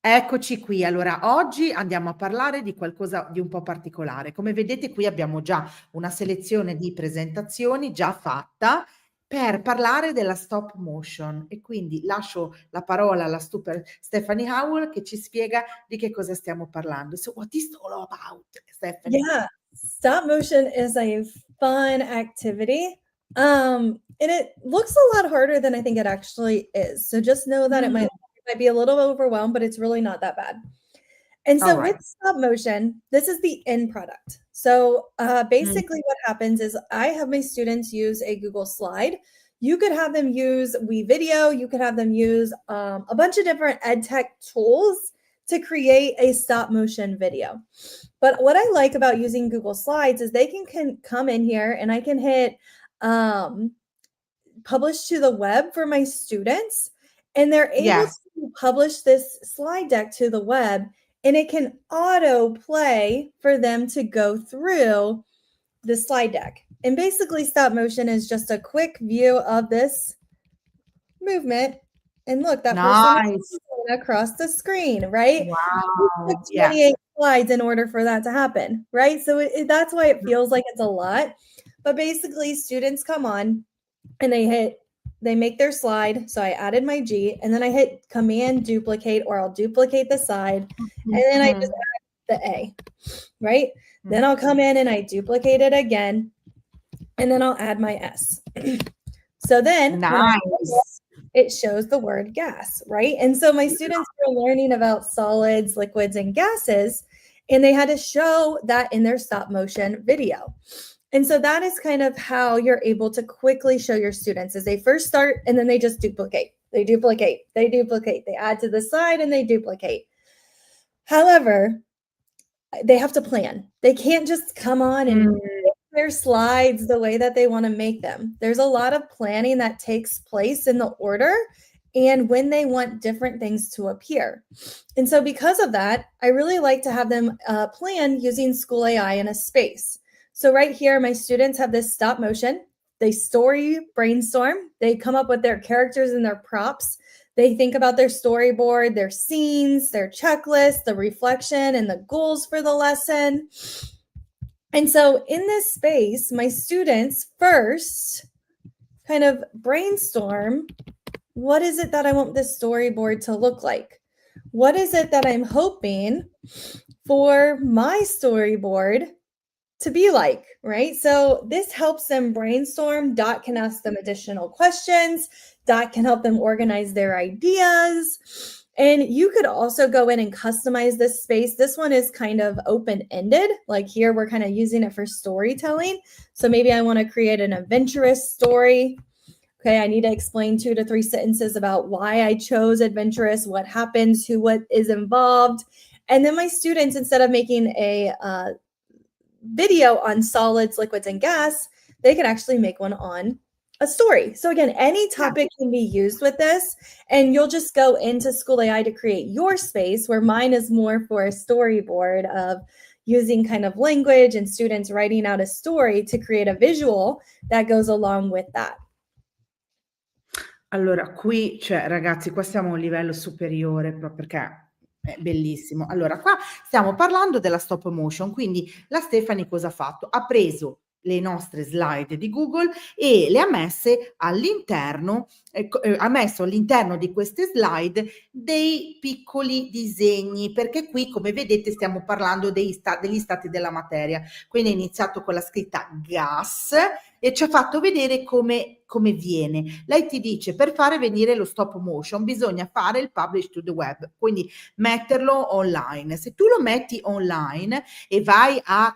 Eccoci qui. Allora, oggi andiamo a parlare di qualcosa di un po' particolare. Come vedete qui abbiamo già una selezione di presentazioni già fatta per parlare della stop motion e quindi lascio la parola alla super Stephanie Howell che ci spiega di che cosa stiamo parlando. So what is it all about, Stephanie? Yeah, stop motion is a fun activity. And it looks a lot harder than I think it actually is. So just know that it Mm, might be a little overwhelmed, but it's really not that bad. And all so right. with stop motion, this is the end product. So Mm, basically what happens is I have my students use a Google slide. You could have them use WeVideo. You could have them use a bunch of different ed tech tools to create a stop motion video. But what I like about using Google Slides is they can come in here and I can hit um, publish to the web for my students, and they're able yes. to publish this slide deck to the web, and it can auto play for them to go through the slide deck. And basically, stop motion is just a quick view of this movement. And look, that person Nice. is going across the screen, right? It took Wow. Yes. 28 slides in order for that to happen, right? So that's why it feels like it's a lot. But basically, students come on and they make their slide. So I added my G and then I hit command duplicate, or I'll duplicate the side. And then I just Mhm. add the A, right? Then I'll come Mhm. in and I duplicate it again. And then I'll add my S. So then when I Nice. it shows the word gas, right? And so my students were learning about solids, liquids, and gases, and they had to show that in their stop motion video. And so that is kind of how you're able to quickly show your students as they first start, and then they just duplicate. They duplicate, they duplicate, they add to the side and they duplicate. However, they have to plan. They can't just come on and Mm. make their slides the way that they want to make them. There's a lot of planning that takes place in the order and when they want different things to appear. And so, because of that, I really like to have them plan using School AI in a space. So, right here, my students have this stop motion. They story brainstorm, they come up with their characters and their props. They think about their storyboard, their scenes, their checklist, the reflection, and the goals for the lesson. And so, in this space, my students first kind of brainstorm, what is it that I want this storyboard to look like? What is it that I'm hoping for my storyboard to be like, right? So this helps them brainstorm. Dot can ask them additional questions. Dot can help them organize their ideas. And you could also go in and customize this space. This one is kind of open-ended. Like here, we're kind of using it for storytelling. So maybe I want to create an adventurous story. Okay, I need to explain 2 to 3 sentences about why I chose adventurous, what happens, what is involved. And then my students, instead of making a video on solids, liquids, and gas, they can actually make one on a story. So again, any topic can be used with this, and you'll just go into School AI to create your space, where mine is more for a storyboard of using kind of language and students writing out a story to create a visual that goes along with that. Allora qui cioè ragazzi, qua siamo a un livello superiore perché è bellissimo. Allora qua stiamo parlando della stop motion, quindi la Stephanie cosa ha fatto? Ha preso le nostre slide di Google e le ha messe all'interno, ha messo all'interno di queste slide dei piccoli disegni, perché qui come vedete stiamo parlando degli stati della materia. Quindi è iniziato con la scritta gas e ci ha fatto vedere come viene. Lei ti dice per fare venire lo stop motion bisogna fare il publish to the web, quindi metterlo online. Se tu lo metti online e vai a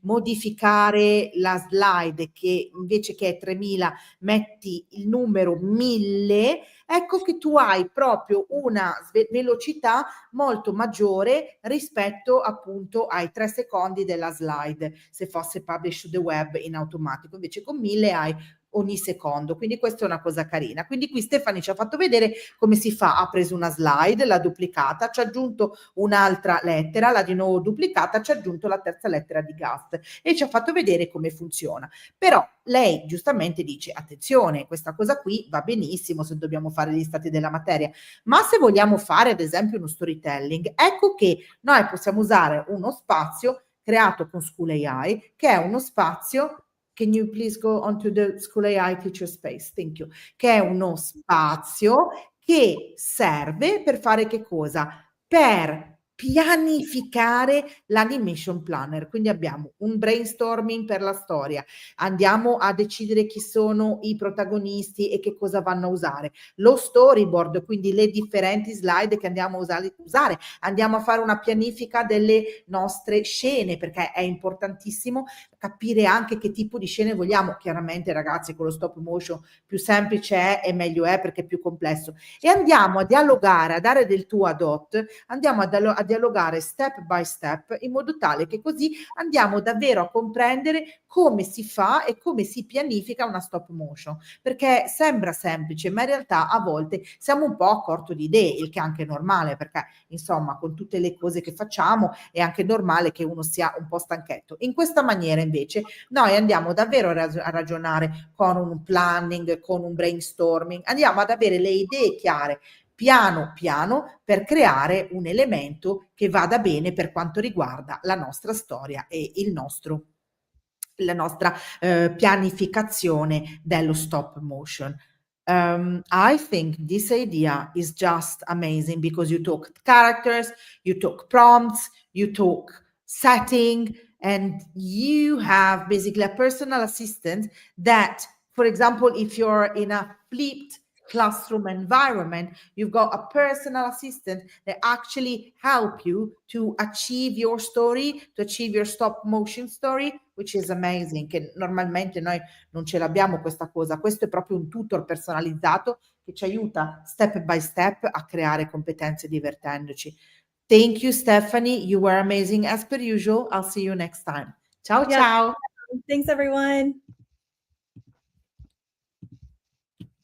modificare la slide, che invece che è 3000 metti il numero 1000, ecco che tu hai proprio una velocità molto maggiore rispetto appunto ai 3 secondi della slide, se fosse publish to the web in automatico. Invece con 1000 hai ogni secondo, quindi questa è una cosa carina. Quindi qui Stefani ci ha fatto vedere come si fa, ha preso una slide, l'ha duplicata, ci ha aggiunto un'altra lettera, l'ha di nuovo duplicata, ci ha aggiunto la terza lettera di Gast e ci ha fatto vedere come funziona. Però lei giustamente dice, attenzione, questa cosa qui va benissimo se dobbiamo fare gli stati della materia, ma se vogliamo fare ad esempio uno storytelling, ecco che noi possiamo usare uno spazio creato con School AI, che è uno spazio. Can you please go on to the School AI Teacher Space? Thank you. Che è uno spazio che serve per fare che cosa? Per pianificare l'animation planner. Quindi abbiamo un brainstorming per la storia, andiamo a decidere chi sono i protagonisti e che cosa vanno a usare, lo storyboard, quindi le differenti slide che andiamo a usare, andiamo a fare una pianifica delle nostre scene, perché è importantissimo capire anche che tipo di scene vogliamo. Chiaramente ragazzi, con lo stop motion più semplice è e meglio è, perché è più complesso, e andiamo a dialogare, a dare del tu a dot, andiamo a dialogare step by step, in modo tale che così andiamo davvero a comprendere come si fa e come si pianifica una stop motion, perché sembra semplice, ma in realtà a volte siamo un po' a corto di idee, il che è anche normale, perché insomma con tutte le cose che facciamo è anche normale che uno sia un po' stanchetto. In questa maniera invece noi andiamo davvero a ragionare con un planning, con un brainstorming, andiamo ad avere le idee chiare piano piano per creare un elemento che vada bene per quanto riguarda la nostra storia e la nostra pianificazione dello stop motion. I think this idea is just amazing because you took characters, you took prompts, you took setting, and you have basically a personal assistant that, for example, if you're in a flipped classroom environment, you've got a personal assistant that actually help you to achieve your story, to achieve your stop motion story, which is amazing, che normalmente noi non ce l'abbiamo questa cosa. Questo è proprio un tutor personalizzato che ci aiuta step by step a creare competenze divertendoci. Thank you, Stephanie. You were amazing as per usual. I'll see you next time. Ciao, Yeah. ciao. Thanks, everyone.